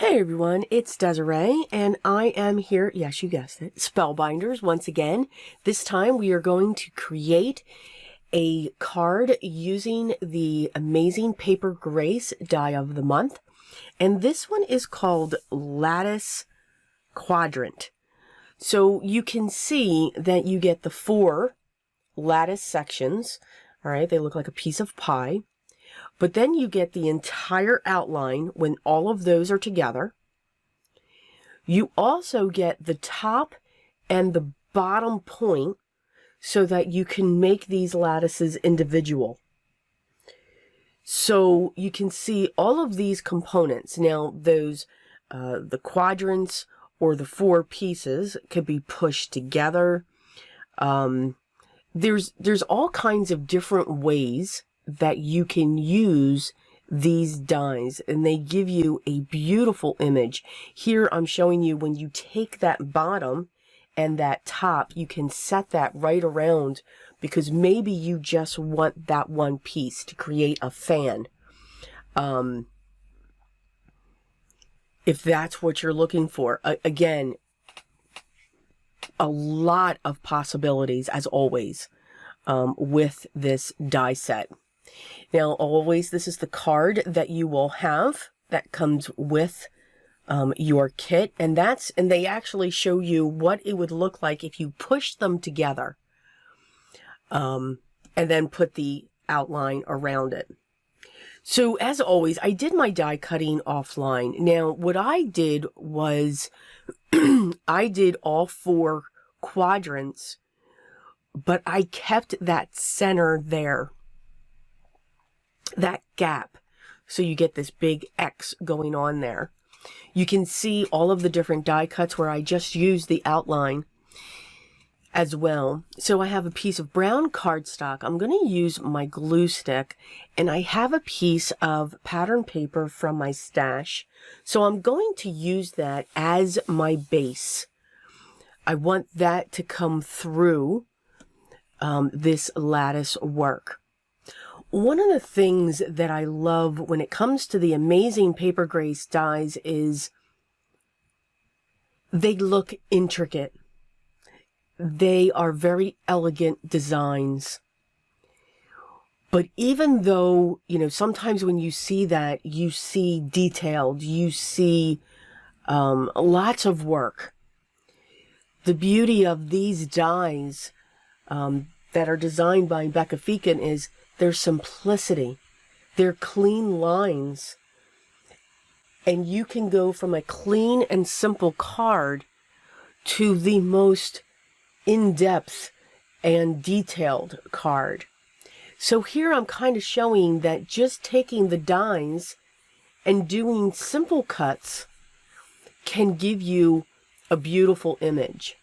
Hey everyone, it's Desiree, and I am here, yes, you guessed it, Spellbinders once again. This time we are going to create a card using the Amazing Paper Grace die of the month. And this one is called Lattice Quadrant. So you can see that you get the 4 lattice sections. All right, they look like a piece of pie. But then you get the entire outline when all of those are together. You also get the top and the bottom point so that you can make these lattices individual. So you can see all of these components. Now those, the quadrants or the 4 pieces could be pushed together. There's all kinds of different ways that you can use these dies, and they give you a beautiful image. Here I'm showing you when you take that bottom and that top, you can set that right around because maybe you just want that one piece to create a fan. If that's what you're looking for. Again, a lot of possibilities as always with this die set. Now, always, this is the card that you will have that comes with your kit, and they actually show you what it would look like if you push them together, and then put the outline around it. So, as always, I did my die cutting offline. Now, what I did was I did all 4 quadrants, but I kept that center there, that gap, so you get this big X going on there. You can see all of the different die cuts where I just used the outline as well. So I have a piece of brown cardstock. I'm going to use my glue stick, and I have a piece of pattern paper from my stash. So I'm going to use that as my base. I want that to come through this lattice work. One of the things that I love when it comes to the Amazing Paper Grace dies is they look intricate. They are very elegant designs. But even though, you know, sometimes when you see that, you see detailed, you see lots of work. The beauty of these dies that are designed by Becca Feeken is their simplicity, their clean lines, and you can go from a clean and simple card to the most in-depth and detailed card. So here I'm kind of showing that just taking the dies and doing simple cuts can give you a beautiful image.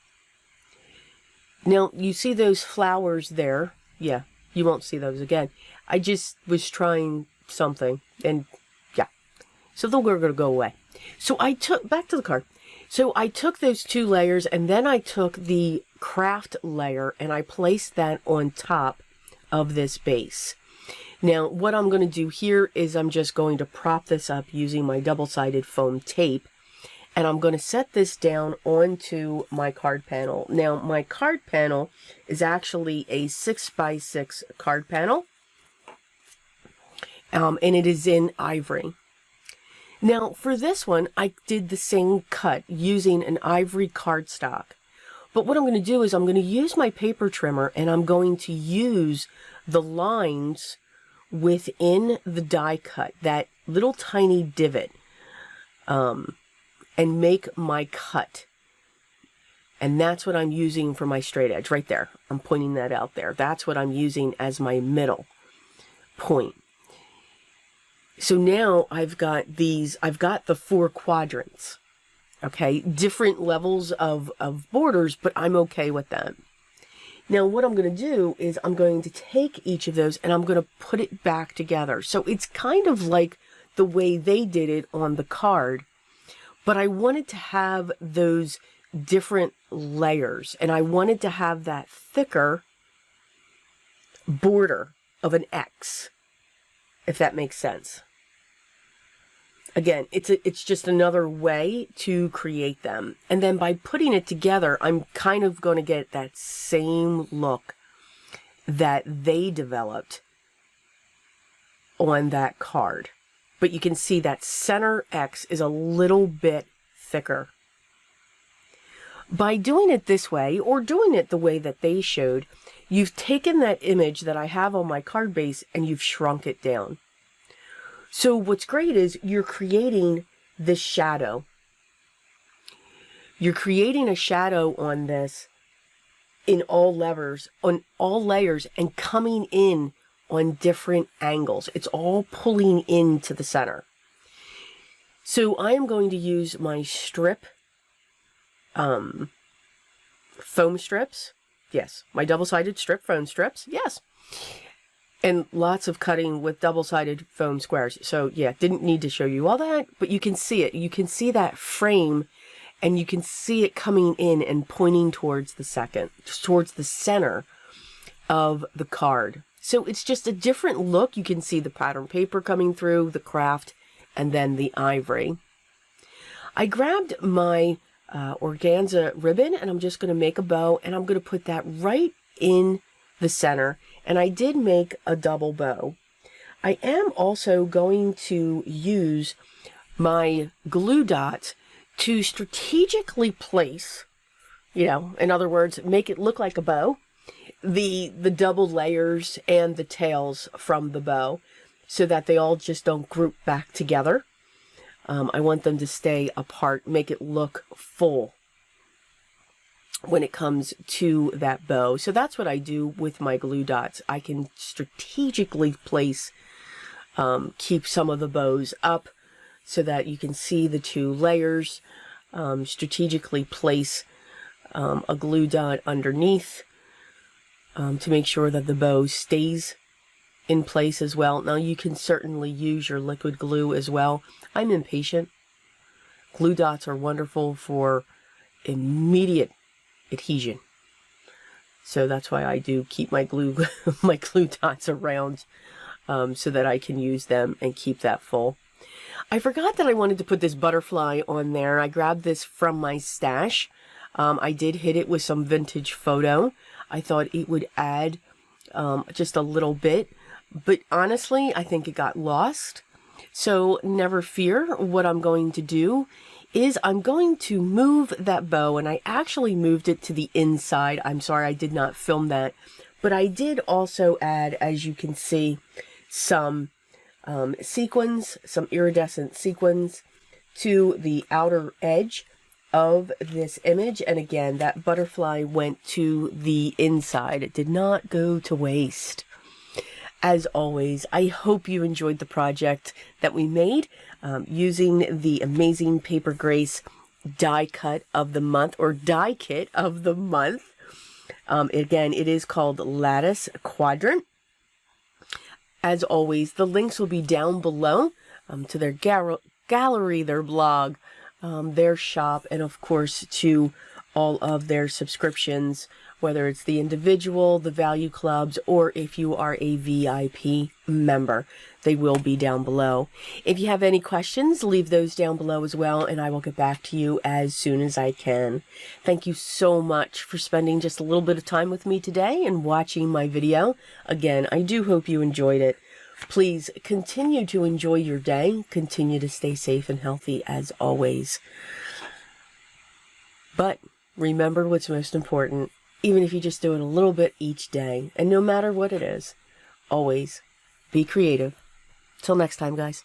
Now you see those flowers there? Yeah. You won't see those again. I just was trying something, and yeah. So they're going to go away. So I took, back to the card. So I took those 2 layers, and then I took the craft layer, and I placed that on top of this base. Now, what I'm going to do here is I'm just going to prop this up using my double-sided foam tape, and I'm going to set this down onto my card panel. Now, my card panel is actually a 6x6 card panel, and it is in ivory. Now, for this one, I did the same cut using an ivory cardstock. But what I'm going to do is I'm going to use my paper trimmer, and I'm going to use the lines within the die cut, that little tiny divot, and make my cut. And that's what I'm using for my straight edge right there. I'm pointing that out there. That's what I'm using as my middle point. So now I've got the 4 quadrants. Okay, different levels of borders, but I'm okay with that. Now what I'm going to do is I'm going to take each of those and I'm going to put it back together. So it's kind of like the way they did it on the card, but I wanted to have those different layers, and I wanted to have that thicker border of an X, if that makes sense. Again, it's just another way to create them. And then by putting it together, I'm kind of going to get that same look that they developed on that card. But you can see that center X is a little bit thicker. By doing it this way, or doing it the way that they showed, you've taken that image that I have on my card base and you've shrunk it down. So what's great is you're creating this shadow. You're creating a shadow on this in all layers, and coming in on different angles. It's all pulling into the center. So I am going to use my strip, foam strips. Yes, my double-sided strip foam strips. Yes. And lots of cutting with double-sided foam squares. So yeah, didn't need to show you all that, but you can see it. You can see that frame, and you can see it coming in and pointing towards the towards the center of the card. So it's just a different look. You can see the pattern paper coming through, the craft, and then the ivory. I grabbed my organza ribbon, and I'm just going to make a bow, and I'm going to put that right in the center. And I did make a double bow. I am also going to use my glue dots to strategically place, in other words, make it look like a bow, the double layers and the tails from the bow, so that they all just don't group back together. I want them to stay apart, make it look full when it comes to that bow. So that's what I do with my glue dots. I can strategically place, keep some of the bows up so that you can see the two layers, strategically place a glue dot underneath to make sure that the bow stays in place as well. Now you can certainly use your liquid glue as well. I'm impatient. Glue dots are wonderful for immediate adhesion. So that's why I do keep my glue dots around, so that I can use them and keep that full. I forgot that I wanted to put this butterfly on there. I grabbed this from my stash. I did hit it with some vintage photo. I thought it would add just a little bit, but honestly, I think it got lost. So never fear. What I'm going to do is I'm going to move that bow, and I actually moved it to the inside. I'm sorry I did not film that, but I did also add, as you can see, some sequins, some iridescent sequins to the outer edge of this image. And again, that butterfly went to the inside. It did not go to waste. As always, I hope you enjoyed the project that we made using the amazing Paper Grace die cut of the month, or die kit of the month. Again, it is called Lattice Quadrant. As always, the links will be down below to their gallery, their blog, their shop, and of course to all of their subscriptions, whether it's the individual, the value clubs, or if you are a VIP member. They will be down below. If you have any questions, leave those down below as well, and I will get back to you as soon as I can. Thank you so much for spending just a little bit of time with me today and watching my video. Again, I do hope you enjoyed it. Please continue to enjoy your day. Continue to stay safe and healthy as always. But remember what's most important, even if you just do it a little bit each day. And no matter what it is, always be creative. Till next time, guys.